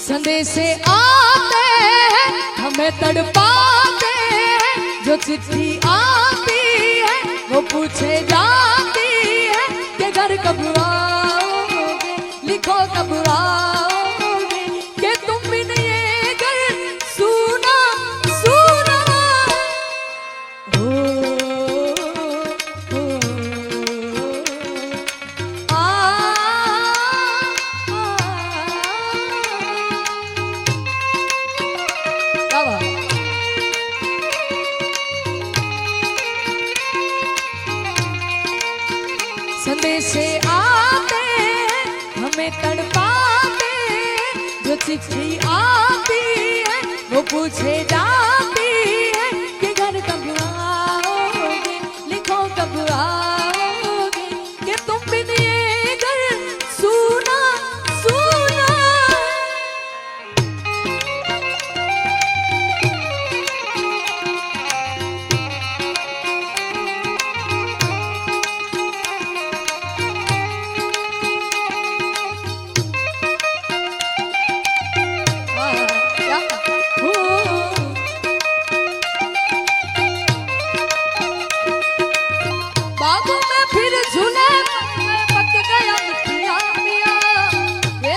संदेशे आते हैं हमें तड़पाते हैं, जो चिट्ठी आती है वो पूछे जाती है कि घर कब आओगे, लिखो कब आओगे, कि तुम बिन ये घर सूना सूना हो। संदेशे आते हैं हमें तड़पाते हैं, जो चिट्ठी आती है वो पूछे जाती है कि घर कब आओगे, लिखो कब आओगे, कि तुम बिन ये घर सूना सूना। बागों में फिर झूले पक गया मिठिया मिया, ये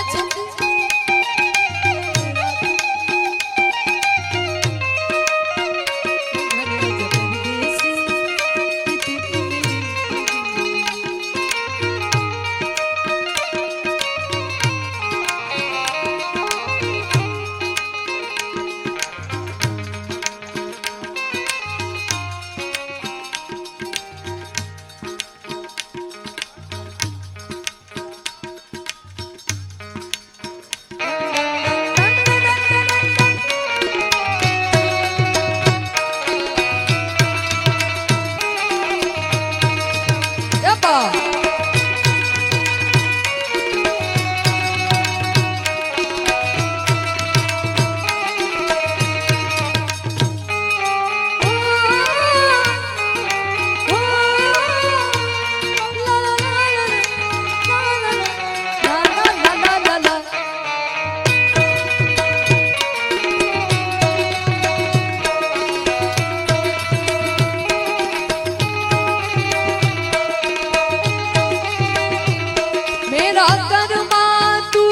मेरा कर्मा तू,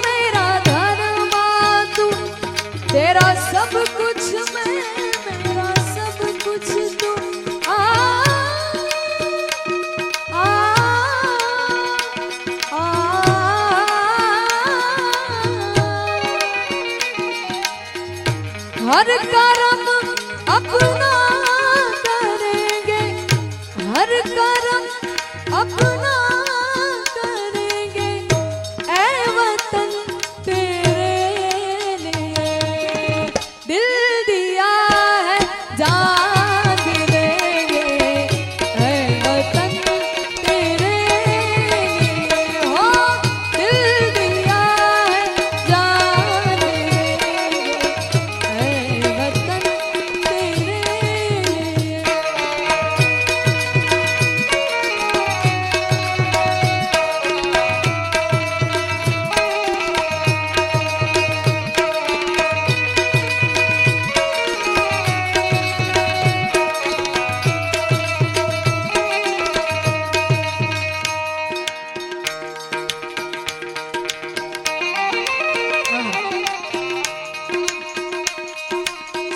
मेरा धर्मा तू, तेरा सब कुछ मैं, मेरा सब कुछ तू। आ आ आ हर कर्म अपना करेंगे, हर कर्म अपना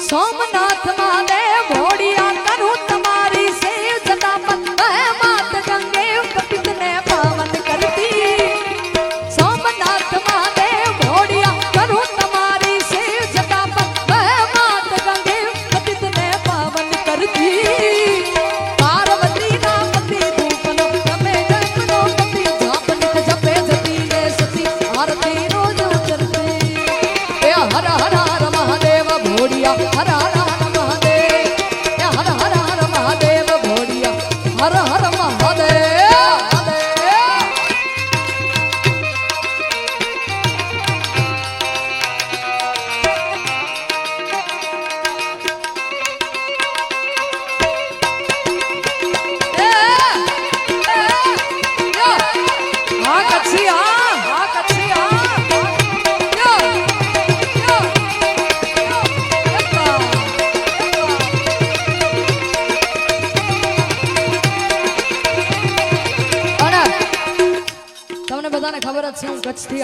सोमनाथ महादेव भोड़िया करूं तुम्हारी सेव, जटापत मात गंगे कपित ने पावन करती। सोमनाथ महादेव भोड़िया करूं तुम्हारी सेव, जटापत मात गंगे कपित ने पावन करती। पार्वती नामती रूपनो तमे जपनो कपि, जापनिक जपे जपी ले सती, आरती रोज उतरती। हर हर हर महादेव भोड़िया हर हर महादेव।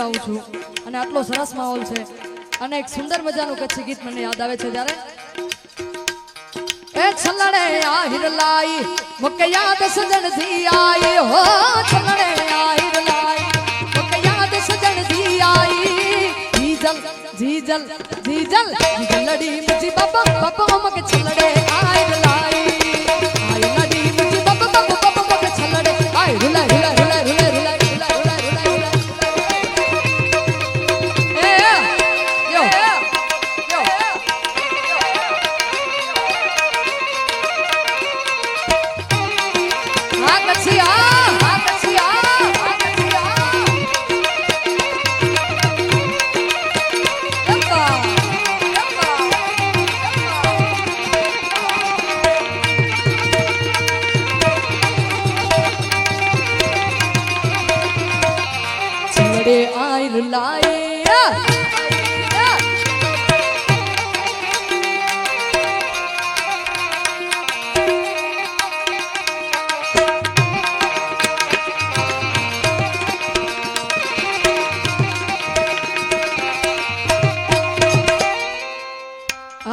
આવું છું અને આટલો સરસ માહોલ છે અને એક સુંદર મજાનું કચ્છી ગીત મને યાદ આવે છે ત્યારે એ છલણે આહિર લાઈ મુકે યાદ સજણ ધી આઈ હો છલણે આહિર લાઈ મુકે યાદ સજણ ધી આઈ જીજલ જીજલ જીજલ લડી મુજી બાબા બાબા મકે છલણે આહિર લાઈ આઈ લડી મુજી બાબા બાબા મકે છલણે આઈ હુલા હુલા હુલા હુલા હુલા હુલા હુલા હુલા એ યો યો હા કચ્છિયા હા કચ્છિયા હા કચ્છિયા યપ્પા યપ્પા છડે આઈલ લાય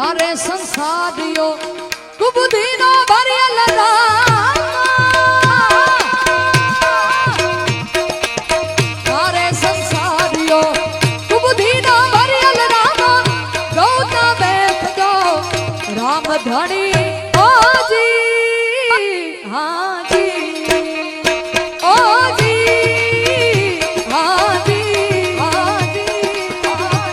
अरे संसारियो कुबुदीनो भरियल अरे संसारियो कुबुदीनो भरियल गौता बैठ दो राम धनी ओ जी हाँ जी ओ जी हाँ जी हाँ जी हाँ जी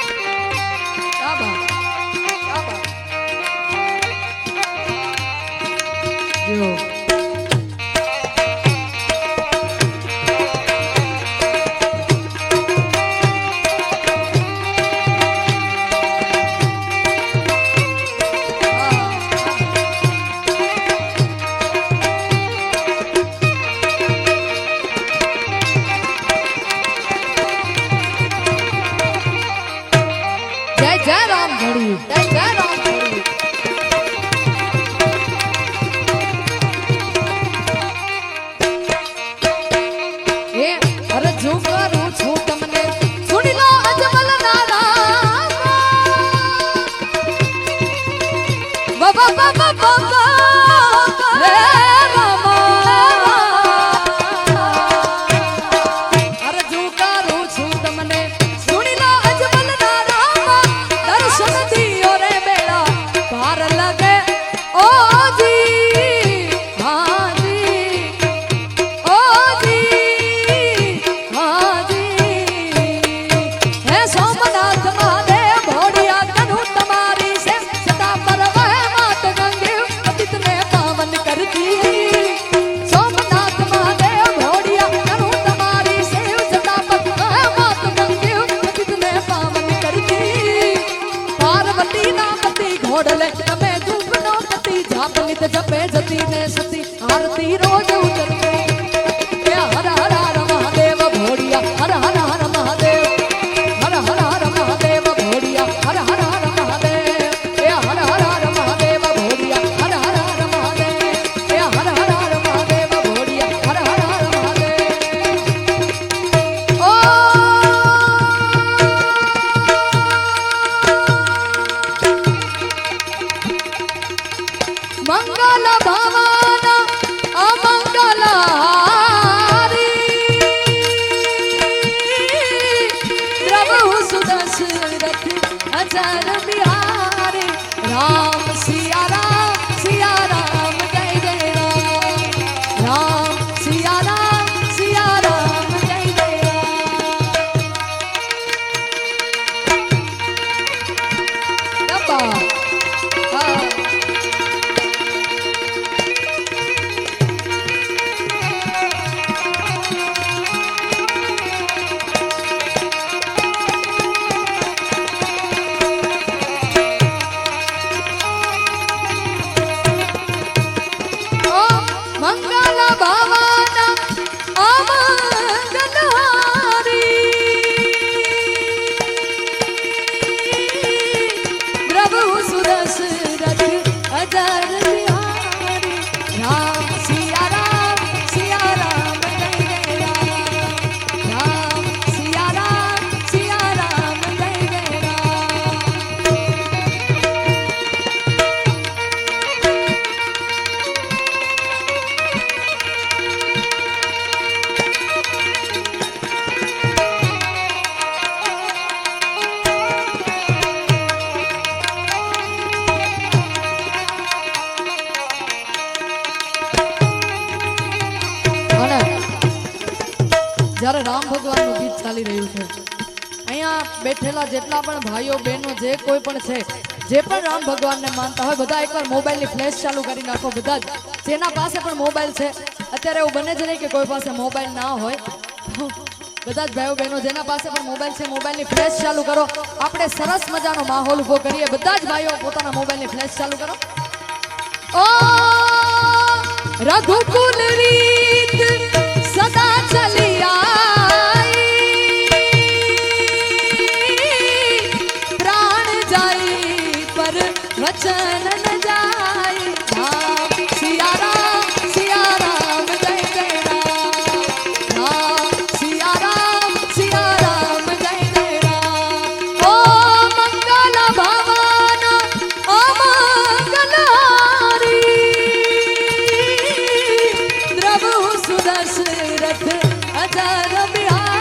क्या बात क्या बात जो जय जय राम घड़ी जय जय राम घड़ी ये अरे जो करूं छू तमने सुनी लो अजमल नारा बाबा बाबा बाबा रे रामा अरे जो करूं छू तमने सुनी लो अजमल नारा दर्शन दियो रे बेड़ा पार लगे ओ जी हाँ जी ओ जी हाँ जी हे सोमनाथ महादेव भोड़िया कनु तुम्हारी से सदा पर वह मात गंगे पतित ने पावन करती सोमनाथ महादेव भोड़िया कनु तुम्हारी से सदा पर वह मात गंगे पतित ने पावन करती पार्वती नामती घोड़ले तमे धूप नो पति जापनित जपे जती ने सती आरती रोज उतरते हे हर हर हर महादेव भोड़िया हर हर हर महादेव हर हर हर महादेव भोड़िया हर हर हर महादेव हे हर हर हर महादेव भोड़िया हर हर हर महादेव हे हर हर हर महादेव भोड़िया हर हर हर महादेव ओ मंगल भवन अमंगल જ્યારે રામ ભગવાનનું ગીત ચાલી રહ્યું છે, અહીંયા બેઠેલા જેટલા પણ ભાઈઓ બહેનો જે કોઈ પણ છે, જે પણ રામ ભગવાનને માનતા હોય, બધા એકવાર મોબાઈલની ફ્લેશ ચાલુ કરી નાખો. બધા જ જેના પાસે પણ મોબાઈલ છે, અત્યારે એવું બને જ નહીં કે કોઈ પાસે મોબાઈલ ના હોય. બધા જ ભાઈઓ બહેનો જેના પાસે પણ મોબાઈલ છે, મોબાઈલની ફ્લેશ ચાલુ કરો. આપણે સરસ મજાનો માહોલ ઊભો કરીએ. બધા જ ભાઈઓ પોતાના મોબાઈલની ફ્લેશ ચાલુ કરો. ઓ રઘુકુલ રીત સદા ચલી આઈ, પ્રાણ જાય પર વચન ન જાય. રામ સિયા રામ જય જય રામ. રામ સિયા રામ જય જય રામ. ઓ મંગલ ભવન અમંગલહારી, દ્રવ સુદશરથ અજર બિહારી.